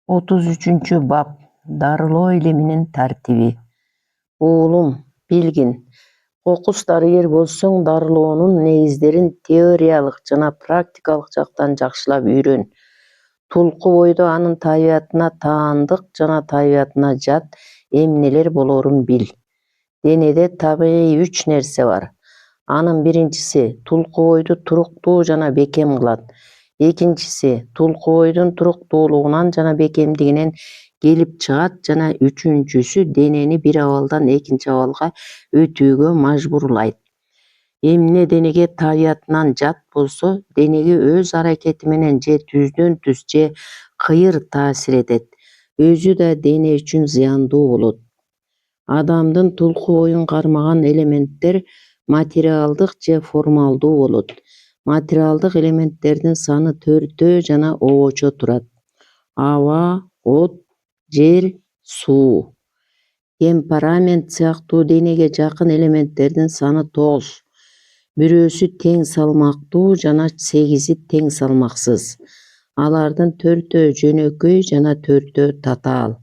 33 bab Darıloo iliminin tartibi. Oğlum, bilgin, kokус darıyer bolsoň darıloonun negizlerin teoriýalyk jana praktikalyk jakdan jakşylap öýren. Tulku boýda anın tabiatyna taandyk jana tabiatyna jat emneler bolorun bil. Denede tabiiy 3 nerse bar. Anın birinçisi tulku boýdu turuktуу jana bekem kılat. Ekinçisi tulku boýdun turuktуулugунан jana bekemdigинен gelip çygat jana üçüncüsü deneni bir awaldan ekinci awalga ötүүgө majburlayt. Emne denege tabiatынан jat bolso denege öz haraketi menen je түздөн түз je kıyır taasir etet. Özü da dene üçүn zıyandуу bolot. Adamdын tulku boyun karmagan elemenттер материалдык je формалдуу bolot. Материалдык элементтердин саны төртөө жана обочо турат. Аба, от, жер, суу. Темперамент сыяктуу денеге жакын элементтердин саны 9. Бирөөсү тең салмактуу жана 8 тең салмаксыз. Алардын төртөө жөнөкөй жана төртөө татаал.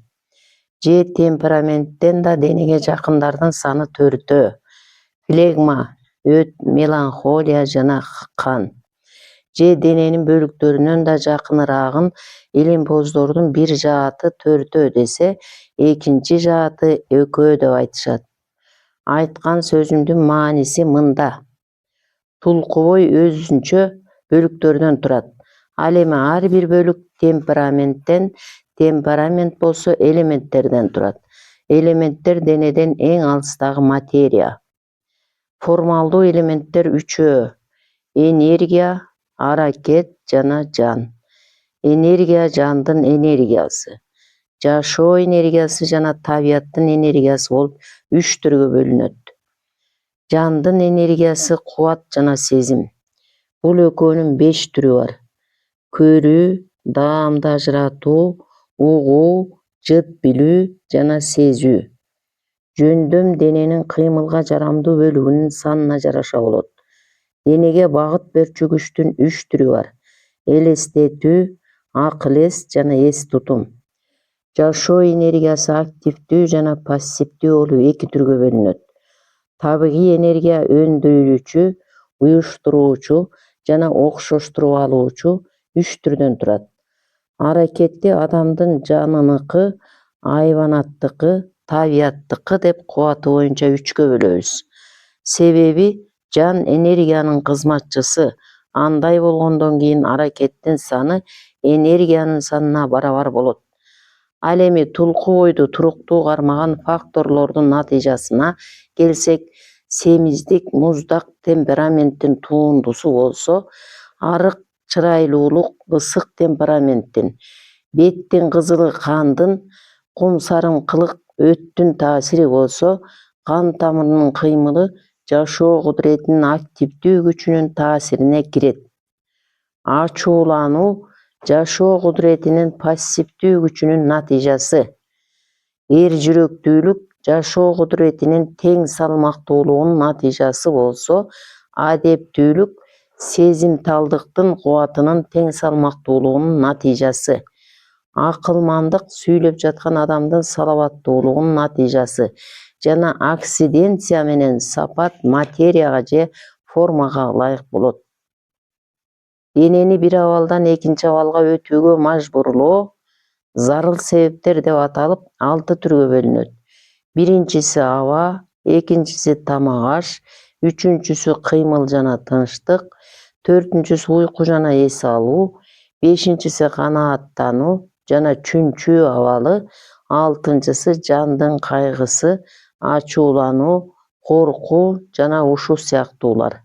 Je темпераменттен да денеге жакындардын саны төртөө. Флегма, өт, меланхолия жана кан. Je дененин бөлүктөрүнөн да жакыныраагын илимпоздордун bir жааты төртөө десе, экинчи жааты экөө деп айтышат. Айткан сөзүмдүн мааниси мында. Tulkubой өзүнчө бөлүктөрдөн турат. Ал эми ар бир бөлүк темпераменттен, темперамент болсо элементтерден турат. Элементтер денеден эң алыстагы материя. Формалдуу элементтер үчөө: энергия, аракет жана жан. Энергия жандын энергиясы. Жашоо энергиясы жана табияттын энергиясы болуп 3 түргө бөлүнөт. Жандын энергиясы кубат жана сезим. Бул экөөнүн 5 түрү бар. Көрүү, даамды ажыратуу, угуу, жыт билүү жана сезүү. Жөндөм дененин кыймылга жарамдуу бөлүгүнүн санына жараша болот. Денеге багыт берчү күчтүн 3 түрү бар. Элестетүү, акыл эс жана эс тутум. Жашоо энергиясы активдүү жана пассивдүү болуп 2 түргө бөлүнөт. Табигый энергия өндүрүүчү, уюштуруучу жана окшоштуруп алуучу 3 түрдөн турат. Аракетти адамдын жаныныкы, айванаттыкы, табияттыкы деп кубаты боюнча 3кө бөлөбүз. Себеби жан энергиянын кызматчысы. Андай болгондон кийин аракеттин саны энергиянын санына барабар болот. Ал эми tulku boyду туруктуу кармаган факторлордун натыйжасына келсек, семиздик муздак темпераменттин туундусу болсо, арык чырайлуулук ысык темпераменттин, беттин кызылы кандын, кумсарымкылык өттүн таасири болсо, кан тамырынын кыймылы жашоо кудуретинин активдүү күчүнүн таасирине кирет. Ачуулануу жашоо кудуретинин пассивдүү күчүнүн натыйжасы. Жүрөктүүлүк жашоо кудуретинин тең салмактуулугунун натыйжасы болсо, адептүүлүк сезимталдыктын кубатынын тең салмактуулугунун натыйжасы. Акылмандык сүйлөп жаткан адамдын салабаттуулугунун натыйжасы жана аксиденция менен сапат материяга же формага ылайык болот. Денени bir абалдан экинчи абалга өтүүгө мажбурлоо зарыл себептер деп аталып 6 түргө бөлүнөт. Биринчиси аба, экинчиси тамак аш, үчүнчүсү кыймыл жана тынчтык, төртүнчүсү уйку жана эс алуу, бешинчиси канааттануу жана чүнчүү абалы, алтынчысы жандын кайгысы, ачуулануу, коркуу жана ушул сыяктуулар.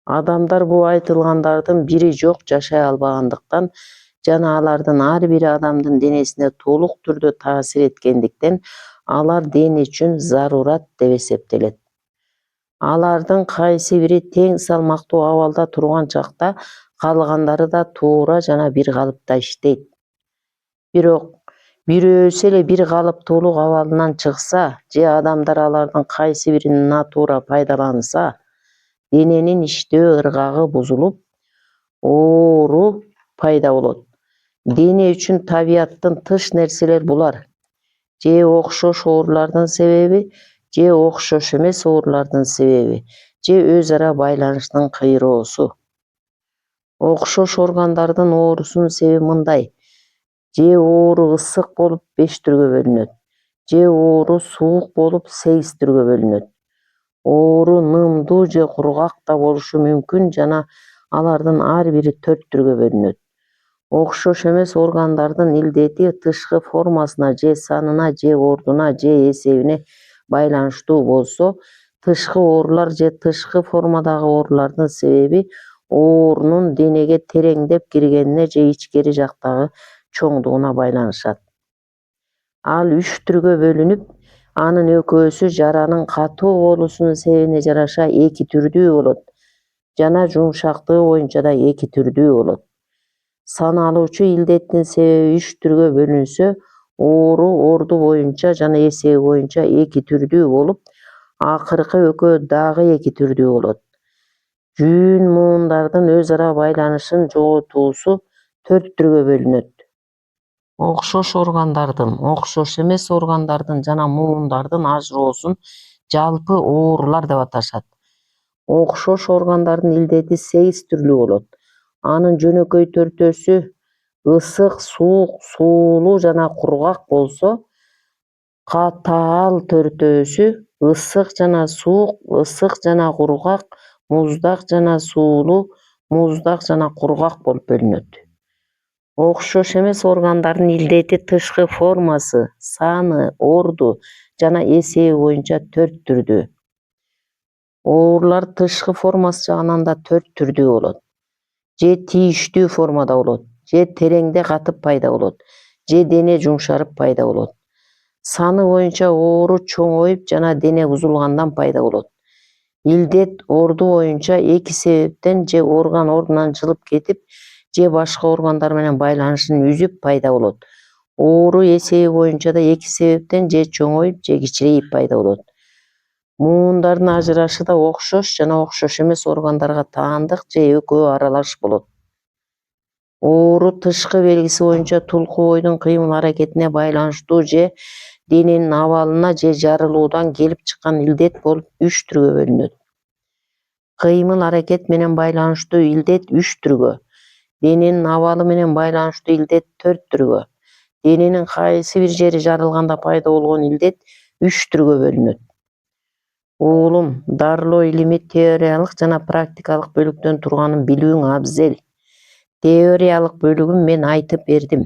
Адамдар бул айтылгандардын бири жок жашай албагандыктан жана алардын ар бири адамдын денесине толук түрдө таасир эткендиктен алар дене үчүн зарурат деп эсептелет. Алардын кайсы бири тең салмактуу абалда турган чакта калгандары да туура жана бир калыпта иштейт. Бирок бирөөсү эле бир калыптуулук абалынан чыкса же адамдар алардын кайсы бирин натура пайдаланса, дененин иштөө ыргагы бузулуп, оору пайда болот. Дене үчүн табияттын тыш нерселер булар. Же окшош оорулардын себеби, же окшош эмес оорулардын себеби, же өз ара байланыштын кыйроосу. Окшош органдардын оорусунун себеби мындай: же оору ысык болуп 5 түргө бөлүнөт, же оору суук болуп 8 түргө бөлүнөт. Оору нымдуу же кургак да болушу мүмкүн жана алардын ар бири 4 түргө бөлүнөт. Окшош эмес органдардын илдети тышкы формасына же санына же ордуна же эсебине байланыштуу болсо, тышкы оорулар же тышкы формадагы оорулардын себеби оорунун денеге тереңдеп киргенине же ичкери жактагы чоңдугуна байланышат. Ал 3 түргө бөлүнүп, анын экөөсү жаранын катуу болуусунун себебине жараша 2 түрдүү болот жана жумшактыгы боюнча да 2 түрдүү болот. Саналуучу илдеттин себеби 3 түргө бөлүнсө, оору орду боюнча жана эсеби боюнча 2 түрдүү болуп, акыркы экөө дагы 2 түрдүү болот. Жүүн муундардын өз ара байланышын жоготуусу 4 түргө бөлүнөт. Окшош органдардын, окшош эмес органдардын жана муундардын ажыроосун жалпы оорулар деп аташат. Окшош органдардын илдети 8 түрлүү болот. Анын жөнөкөй төртөөсү ысык, суук, суулуу жана кургак болсо, катаал төртөөсү ысык жана суук, ысык жана кургак, муздак жана суулуу, муздак жана кургак болуп бөлүнөт. Окшош эмес органдардын илдети тышкы формасы, саны, орду жана эсеби боюнча 4 түрдүү. Оорулар тышкы формасы жагынан да 4 түрдүү болот. Же тийиштүү формада болот, же тереңде катып пайда болот, же дене жумшарып пайда болот. Саны боюнча оору чоңоюп жана дене бузулгандан пайда болот. Илдет орду боюнча 2 себептен же орган ордунан жылып кетип, же башка органдар менен байланышын үзүп пайда болот. Оору эсеби боюнча да 2 себептен же чоңоюп, же кичирейип пайда болот. Муундардын ажырашы да окшош жана окшош эмес органдарга таандык же экөө аралаш болот. Оору тышкы белгиси боюнча тулку бойдун кыймыл-аракетине байланыштуу же дененин абалына же жарылуудан келип чыккан илдет болуп 3 түргө бөлүнөт. Кыймыл-аракет менен байланыштуу илдет 3 түргө, дененин абалы менен байланыштуу илдет 4 түргө, дененин кайсы бир жери жарылганда пайда болгон илдет 3 түргө бөлүнөт. Уулум, дарылоо илими теориялык жана практикалык бөлүктөн турганын билүүң абзел. Теориялык бөлүгүн мен айтып бердим.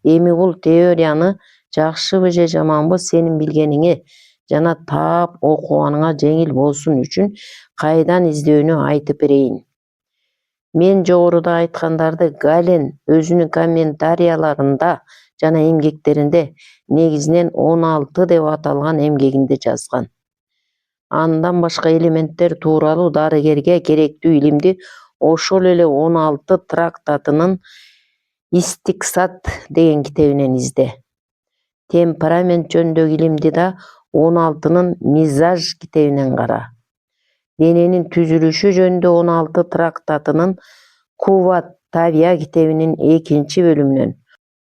Эми бул теорияны жакшыбы же жаманбы сенин билгениңе жана таап окуганыңа жеңил болсун үчүн кайдан издөөнү айтып берейин. Мен жогоруда айткандарды Гален өзүнүн комментарияларында жана эмгектеринде, негизинен 16 деп аталган эмгегинде жазган. Андан башка элементтер тууралуу дарыгерге керектүү илимди ошол эле 16 трактатынын Истиксат деген китебинен изде. Темперамент жөнүндөгү илимди да 16-нын Мизаж китебинен кара. Дененин түзүлүшү жөнүндө 16 трактатынын Кувват Табия китебинин 2 бөлүмүнөн,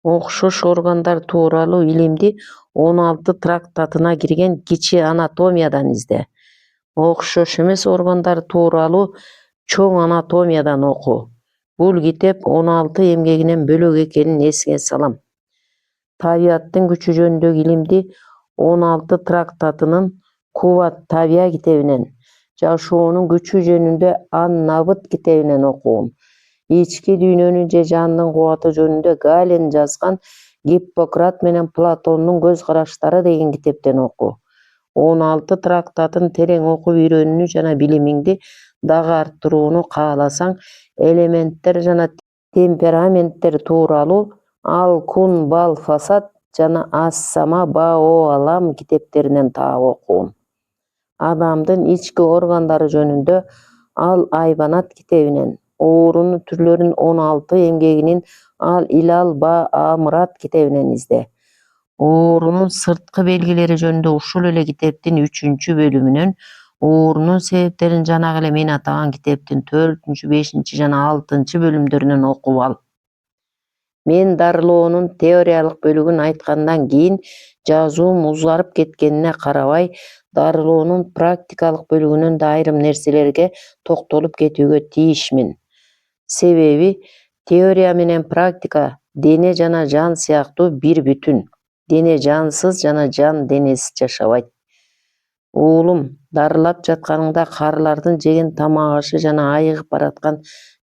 окшош органдар тууралуу илимди 16 трактатына кирген Кичи анатомиядан изде. Окшош эмес органдар тууралуу Чоң анатомиядан оку. Бул китеп 16 эмгегинен бөлөк экенин эсиңе салам. Табияттын күчү жөнүндөгү илимди 16 трактатынын Кувват Табия китебинен, жашоонун күчү жөнүндө Ан-Набыт китебинен окугум. Ички дүйнөнүн же жандын кубаты жөнүндө Гален жазган Гиппократ менен Платондун көз караштары деген китептен оку. 16 трактатын терең окуп үйрөнүүнү жана билимиңди дагы арттырууну кааласаң, элементтер жана темпераменттер тууралуу Ал-Кун Бал-Фасад жана Ас-Сама Ба-о-Алам китептеринен таап окугум. Адамдын ички органдары жөнүндө Ал-Айбанат китебинен, оорунун түрлөрүн 16 эмгегинин Ал-Илал Ба-Амрат китебинен изде. Оорунун сырткы белгилери жөнүндө ушул эле китептин 3 бөлүмүнөн, оорунун себептерин жанагы эле мен атаган китептин 4, 5 жана 6 бөлүмдөрүнөн окуп ал. Мен дарылоонун теориялык бөлүгүн айткандан кийин жазуум узарып кеткенине карабай, дарылоонун практикалык бөлүгүнөн да айрым нерселерге токтолуп кетүүгө тийишмин. Себеби теория менен практика дене жана жан сыяктуу бир бүтүн. Дене жансыз жана жан денесиз жашабайт. Уулум, дарылап жатканыңда карылардын жеген тамак ашы жана айыгып бараткан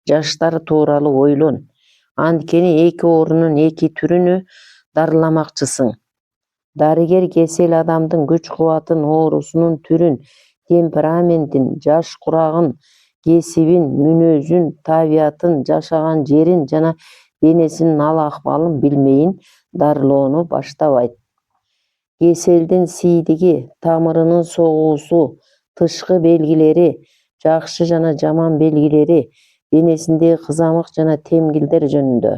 жаштары тууралуу ойлон. Анткени эки оорунун эки түрүнү дарыламакчысың. Дарыгер кесел адамдын күч кубатын, оорусунун түрүн, темпераментин, жаш курагын, кесибин, мүнөзүн, табиятын, жашаган жерин жана денесинин ал-акыбалын билмейин дарылоону баштабайт. Кеселдин сийдиги, тамырынын согуусу, тышкы белгилери, жакшы жана жаман белгилери, денесиндеги кызамык жана темгилдер жөнүндө.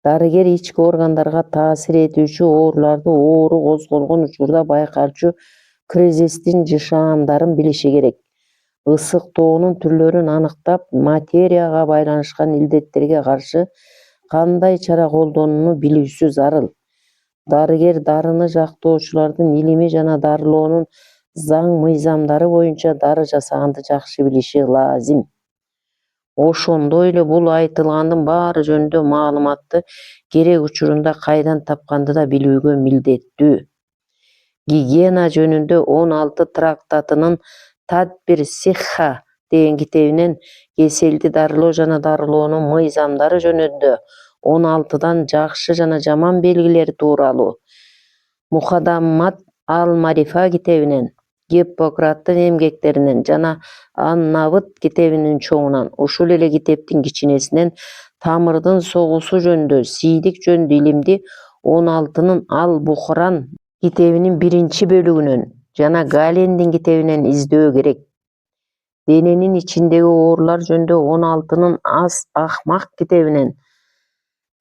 Дарыгер ички органдарга таасир этүүчү ооруларды оору козголгон учурда байкаучу кризистин жышаандарын билиши керек. Ысыктоонун түрлөрүн аныктап, материяга байланышкан илдеттерге каршы кандай чара колдонууну билүүсү зарыл. Дарыгер дарыны жактоочулардын илими жана дарылоонун заң-мыйзамдары боюнча дары жасаганды жакшы билиши лазим. Ошондой эле бул айтылгандын баары жөнүндө маалыматты керек учурунда кайдан тапканды да билүүгө милдеттүү. Гигиена жөнүндө 16 трактатынын Тадбир Сихха деген китебинен кеселди дарылоо жана дарылоонун мыйзамдары жөнүндө 16дан жакшы жана жаман белгилери тууралуу, Мухаддамат ал-Марифа китебинен, Гиппократтын эмгектеринен жана Ан-Навыт китебинин чоңунан, ушул эле китептин кичинесинен тамырдын согуусу жөнүндө, сийдик жөнүндө илимди 16-нын Ал-Бухран китебинин 1 бөлүгүнөн жана Галендин китебинен издөө керек. Дененин ичиндеги оорулар жөнүндө 16-нын Ас-Ахмак китебинен,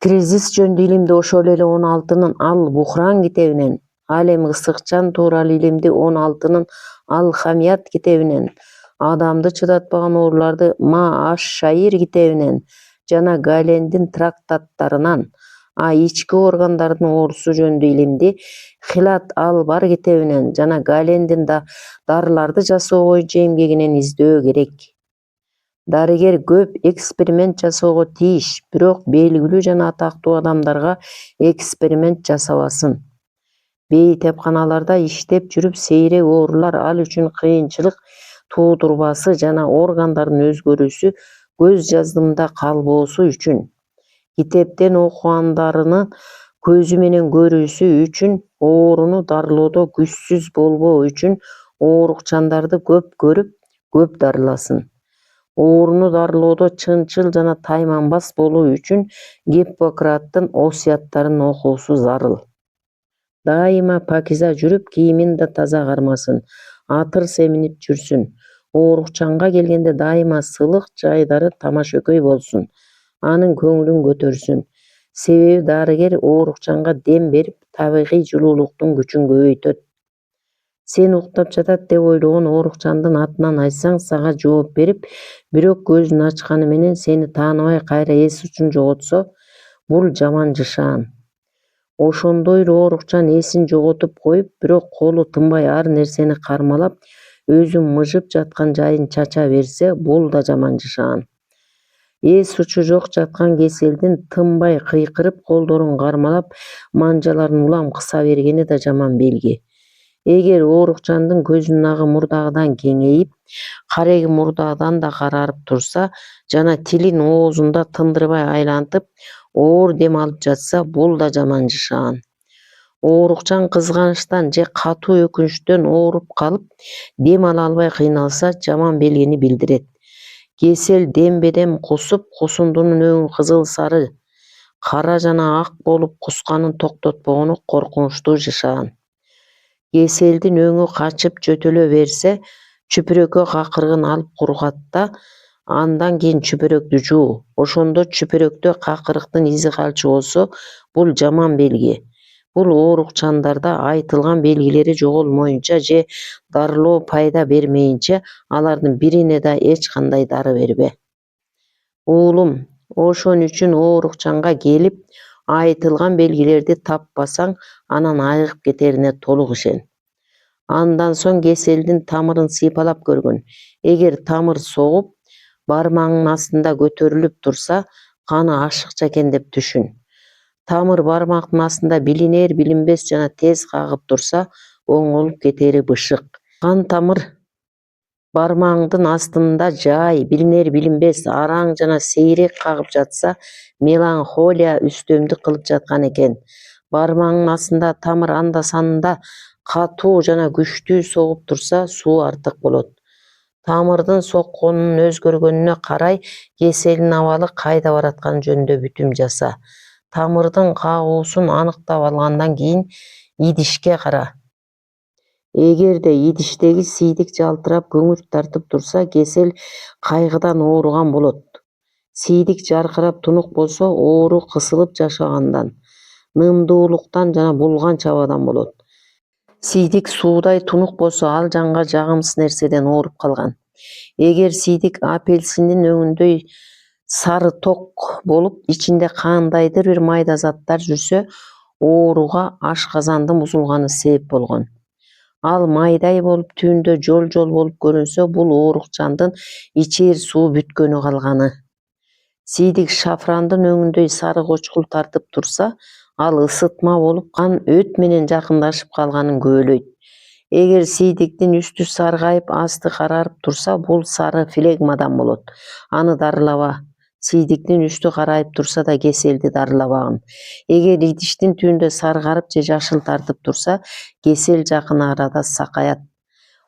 кризис жөнүндө илимди ошол эле 16-нын Ал-Бухран китебинен, ал эми ысыкчан тууралуу илимди 16-нын Ал-Хамият китебинен, адамды чыдатпаган ооруларды Ма-аш-Шаир китебинен жана Галендин трактаттарынан, ички органдардын оорусу жөнүндө илимди Хилат ал-Бар китебинен жана Галендин дарыларды жасоо боюнча эмгегинен издөө керек. Дарыгер көп эксперимент жасоого тийиш, бирок белгилүү жана атактуу адамдарга эксперимент жасабасын. Бейтепканаларда иштеп жүрүп сейрек оорулар ал үчүн кыйынчылык туудурбасы жана органдардын өзгөрүүсү көз жаздымда калбоосу үчүн. Китептен окугандарыны көзү менен көрүүсү үчүн, ооруну дарылоодо күчсүз болбоо үчүн оорукчандарды көп көрүп, көп дарыласын. Ооруну дарылоодо чынчыл жана тайманбас болуу үчүн Гиппократтын осуяттарын окуусу зарыл. Дайыма пакиза жүрүп, кийимин да таза кармасын, атыр семинип жүрсүн. Оорукчанга келгенде дайыма сылык жайдары тамашөкөй болсун, анын көңүлүн көтөрсүн. Себеби дарыгер оорукчанга дем берип, табигый жылуулуктун күчүн көбөйтөт. Сен уктап жатат деп ойлогон оорукчандын атынан айтсаң, сага жооп берип, бирок көзүн ачканы менен сени тааныбай кайра эс учун жоготсо, бул жаман жышаан. Ошондой эле оорукчан эсин жоготуп коюп, бирок колу тынбай ар нерсени кармалап, өзү мыжып жаткан жайын чача берсе, бул да жаман жышаан. Эс учу жок жаткан кеселдин тынбай кыйкырып, колдорун кармалап, манжаларын улам кыса бергени да жаман белги. Эгер оорукчандын көзүнүн агы мурдагыдан кеңейип, кареги мурдагыдан да карарып турса жана тилин оозунда тындырбай айлантып, оор дем алып жатса, бул да жаман жышаан. Оорукчан кызганычтан же катуу өкүнүчтөн ооруп калып, дем ала албай кыйналса, жаман белгини билдирет. Кесел дембедем кусуп, кусундунун өңү кызыл сары, кара жана ак болуп кусканын токтотпогону коркунучтуу жышаан. Кеселдин өңү качып жөтөлө берсе, чүпүрөккө какыргын алып кургат да, андан кийин чүпүрөктү жуу. Ошондо чүпүрөктө какырыктын изи калчу болсо, бул жаман белги. Бул оорукчандарда айтылган белгилери жоголмоюнча же дарылоо пайда бермейинче алардын бирине да эч кандай дары бербе. Уулум, Ошон үчүн оорукчанга келип айтылган белгилерди таппасаң, анан айыгып кетерине толук ишен. Андан соң кеселдин тамырын сыйпалап көргөн. Эгер тамыр согуп, бармагыңдын астында көтөрүлүп турса, каны ашыкча экен деп түшүн. Тамыр бармактын астында билинер билинбес жана тез кагып турса, оңолуп кетери бышык. Кан тамыр бармагыңдын астында жай, билинер билинбес, араң жана сейрек кагып жатса, меланхолия үстөмдүк кылып жаткан экен. Бармагыңдын астында тамыр анда-санда катуу жана күчтүү согуп турса, суу артык болот. Тамырдын сокконунун өзгөргөнүнө карай кеселдин абалы кайда баратканы жөнүндө бүтүм жаса. Тамырдын кагуусун аныктап алгандан кийин идишке кара. Эгерде идиштеги сийдик жалтырап көңүрт тартып турса, кесел кайгыдан ооруган болот. Сийдик жаркырап тунук болсо, оору кысылып жашагандан, нымдуулуктан жана булган чабадан болот. Сийдик суудай тунук болсо, ал жанга жагымсыз нерседен ооруп калган. Эгер сийдик апельсиндин өңүндөй сары ток болуп, ичинде кандайдыр бир майда заттар жүрсө, ооруга ашказандын бузулганы себеп болгон. Ал майдай болуп, түбүндө жол-жол болуп көрүнсө, бул оорукчандын ичер суу бүткөнү калганы. Сийдик шафрандын өңүндөй сары кочкул тартып турса, ал ысытма болуп, кан өт менен жакындашып калганын күбөлөйт. Эгер сийдиктин үстү саргайып, асты карарып турса, бул сары флегмадан болот. Аны дарылаба. Сийдиктин үстү карайып турса да кеселди дарылабагын. Эгер идиштин түбүндө саргарып же жашыл тартып турса, кесел жакын арада сакаят.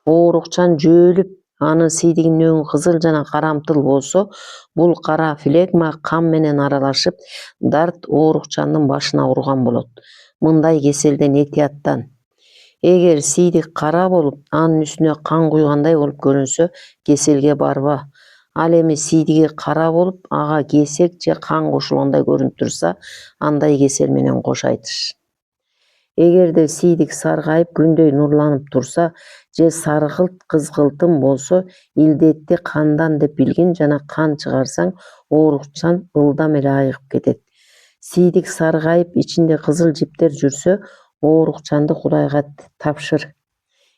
Оорукчан жөөлүп, анын сийдигинин өңү кызыл жана карамтыл болсо, бул кара флегма кан менен аралашып, дарт оорукчандын башына урган болот. Мындай кеселден этияттан. Эгер сийдик кара болуп, анын үстүнө кан куйгандай болуп көрүнсө, кеселге барба. Ал эми сийдиги кара болуп, ага кесек же кан кошулгандай көрүнүп турса, андай кесел менен кош айтыш. Эгерде сийдик саргайып, күндөй нурланып турса, же саргылт кызгылтым болсо, илдетти кандан деп билгин жана кан чыгарсаң, оорукчан ылдам эле айыгып кетет. Сийдик саргайып, ичинде кызыл жиптер жүрсө, оорукчанды Кудайга тапшыр.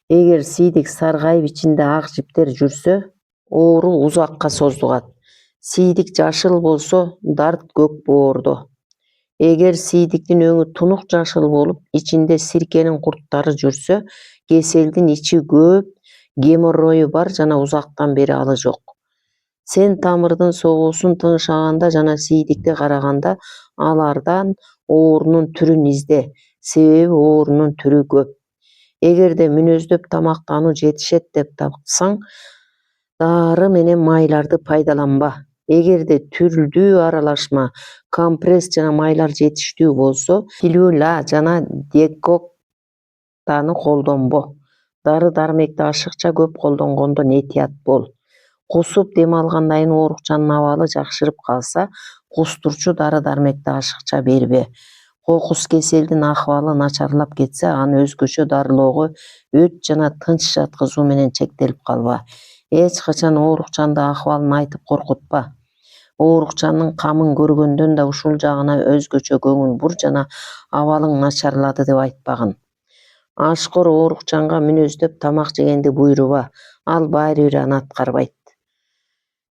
Эгер сийдик саргайып, ичинде ак жиптер жүрсө, оору узакка создугат. Сийдик жашыл болсо, дарт көк боордо. Эгер сийдиктин өңү тунук жашыл болуп, ичинде сиркенин курттары жүрсө, кеселдин ичи көп, геморрою бар жана узактан бери алы жок. Сен тамырдын согуусун тыңшаганда жана сийдикти караганда, алардан оорунун түрүн изде, себеби оорунун түрү көп. Эгерде мүнөздөп тамактануу жетишет деп тапсаң, дары менен майларды пайдаланба. Эгерде түрдүү аралашма, компресс жана майлар жетиштүү болсо, пилюля жана декоктаны колдонбо. Дары-дармекти ашыкча көп колдонгондон этият бол. Кусуп дем алгандан кийин оорукчанын абалы жакшырып калса, кустурчу дары-дармекти ашыкча бербе. Кокус кеселдин акыбалы начарлап кетсе, аны өзгөчө дарылоого өт жана тынч жаткызуу менен чектелип калба. Эч качан оорукчанды акыбалын айтып коркутпа. Оорукчанын камын көргөндөн да ушул жагына өзгөчө көңүл бур жана абалың начарлады деп айтпагын. Ашкор оорукчанга мүнөздөп тамак жегенди буйруба, ал баары бир аны аткарбайт.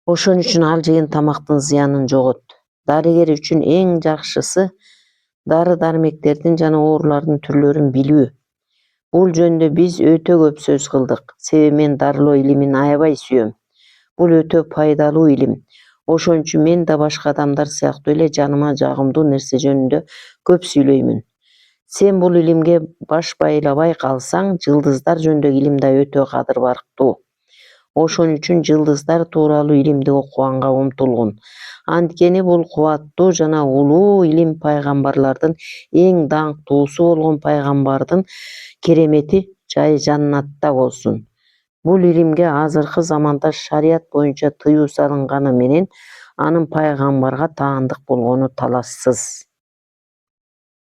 Ошон үчүн ал жеген тамактын зыянын жогот. Дарыгер үчүн эң жакшысы дары-дармектердин жана оорулардын түрлөрүн билүү. Бул жөнүндө биз өтө көп сөз кылдык, себеби мен дарылоо илимин аябай сүйөм. Бул өтө пайдалуу илим. Ошон үчүн мен да башка адамдар сыяктуу эле жаныма жагымдуу нерсе жөнүндө көп сүйлөймүн. Сен бул илимге баш байлабай калсаң, жылдыздар жөнүндөгү илим да өтө кадыр барктуу. Ошон үчүн жылдыздар тууралуу илимди окуганга умтулгун. Анткени бул кубаттуу жана улуу илим пайгамбарлардын эң даңктуусу болгон пайгамбардын керемети жай жаннатта болсун. Бул илимге азыркы заманда шарият боюнча тыюу салынганы менен, анын пайгамбарга таандык болгону талассыз.